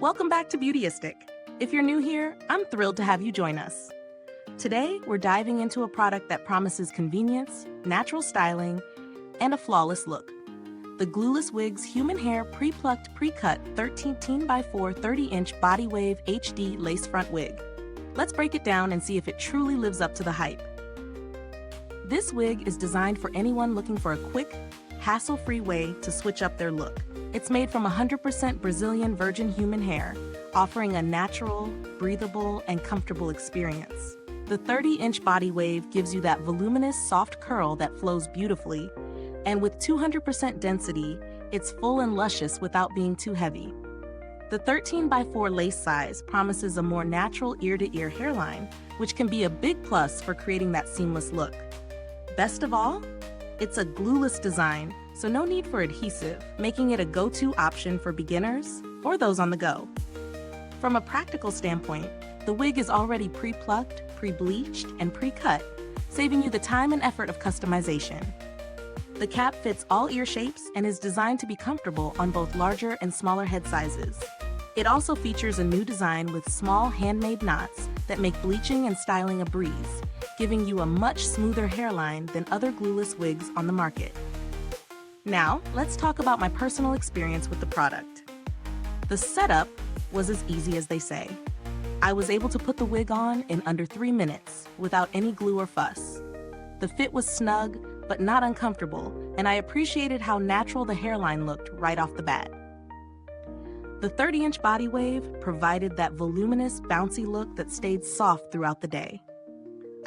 Welcome back to Beautyistic. If you're new here, I'm thrilled to have you join us. Today, we're diving into a product that promises convenience, natural styling, and a flawless look. The Glueless Wigs Human Hair Pre-Plucked Pre-Cut 13x4 30-inch Body Wave HD Lace Front Wig. Let's break it down and see if it truly lives up to the hype. This wig is designed for anyone looking for a quick, hassle-free way to switch up their look. It's made from 100% Brazilian virgin human hair, offering a natural, breathable, and comfortable experience. The 30-inch body wave gives you that voluminous, soft curl that flows beautifully, and with 200% density, it's full and luscious without being too heavy. The 13x4 lace size promises a more natural ear-to-ear hairline, which can be a big plus for creating that seamless look. Best of all, it's a glueless design, so no need for adhesive, making it a go-to option for beginners or those on the go. From a practical standpoint, the wig is already pre-plucked, pre-bleached, and pre-cut, saving you the time and effort of customization. The cap fits all ear shapes and is designed to be comfortable on both larger and smaller head sizes. It also features a new design with small handmade knots that make bleaching and styling a breeze, giving you a much smoother hairline than other glueless wigs on the market. Now, let's talk about my personal experience with the product. The setup was as easy as they say. I was able to put the wig on in under 3 minutes without any glue or fuss. The fit was snug, but not uncomfortable, and I appreciated how natural the hairline looked right off the bat. The 30-inch body wave provided that voluminous, bouncy look that stayed soft throughout the day.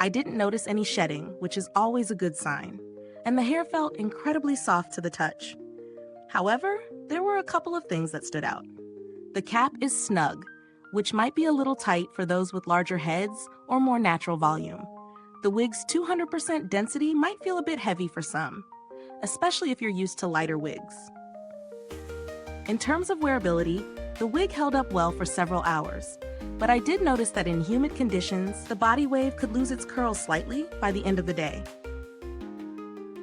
I didn't notice any shedding, which is always a good sign, and the hair felt incredibly soft to the touch. However, there were a couple of things that stood out. The cap is snug, which might be a little tight for those with larger heads or more natural volume. The wig's 200% density might feel a bit heavy for some, especially if you're used to lighter wigs. In terms of wearability, the wig held up well for several hours, but I did notice that in humid conditions, the body wave could lose its curls slightly by the end of the day.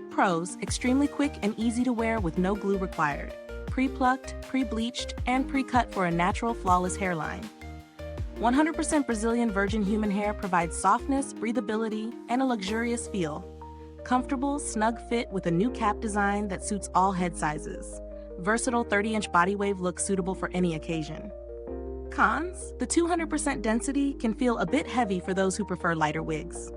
Pros: extremely quick and easy to wear with no glue required. Pre-plucked, pre-bleached, and pre-cut for a natural, flawless hairline. 100% Brazilian virgin human hair provides softness, breathability, and a luxurious feel. Comfortable, snug fit with a new cap design that suits all head sizes. Versatile 30-inch body wave look suitable for any occasion. Cons: the 200% density can feel a bit heavy for those who prefer lighter wigs.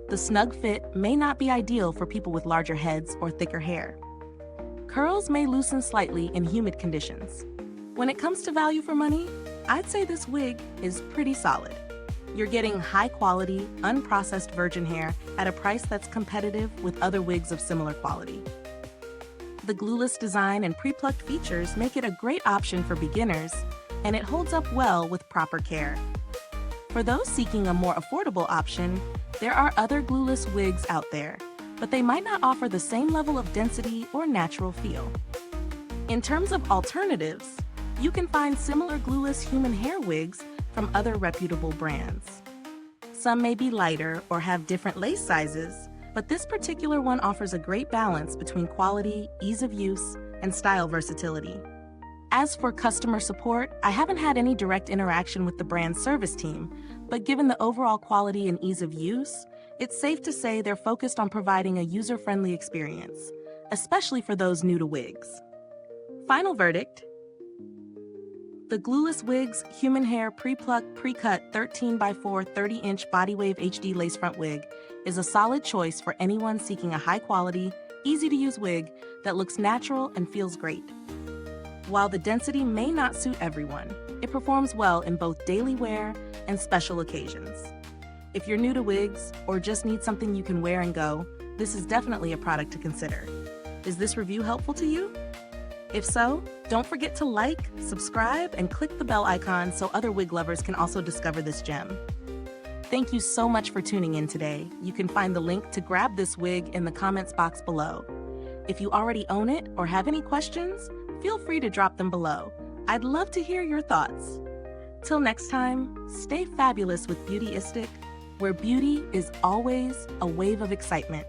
The snug fit may not be ideal for people with larger heads or thicker hair. Curls may loosen slightly in humid conditions. When it comes to value for money, I'd say this wig is pretty solid. You're getting high-quality, unprocessed virgin hair at a price that's competitive with other wigs of similar quality. The glueless design and pre-plucked features make it a great option for beginners, and it holds up well with proper care. For those seeking a more affordable option, there are other glueless wigs out there, but they might not offer the same level of density or natural feel. In terms of alternatives, you can find similar glueless human hair wigs from other reputable brands. Some may be lighter or have different lace sizes, but this particular one offers a great balance between quality, ease of use, and style versatility. As for customer support, I haven't had any direct interaction with the brand's service team, but given the overall quality and ease of use, it's safe to say they're focused on providing a user-friendly experience, especially for those new to wigs. Final verdict: the Glueless Wigs Human Hair Pre-Plucked Pre-Cut 13x4 30-inch Body Wave HD Lace Front Wig is a solid choice for anyone seeking a high-quality, easy-to-use wig that looks natural and feels great. While the density may not suit everyone, it performs well in both daily wear and special occasions. If you're new to wigs or just need something you can wear and go, this is definitely a product to consider. Is this review helpful to you? If so, don't forget to like, subscribe, and click the bell icon so other wig lovers can also discover this gem. Thank you so much for tuning in today. You can find the link to grab this wig in the comments box below. If you already own it or have any questions, feel free to drop them below. I'd love to hear your thoughts. Till next time, stay fabulous with Beautyistic, where beauty is always a wave of excitement.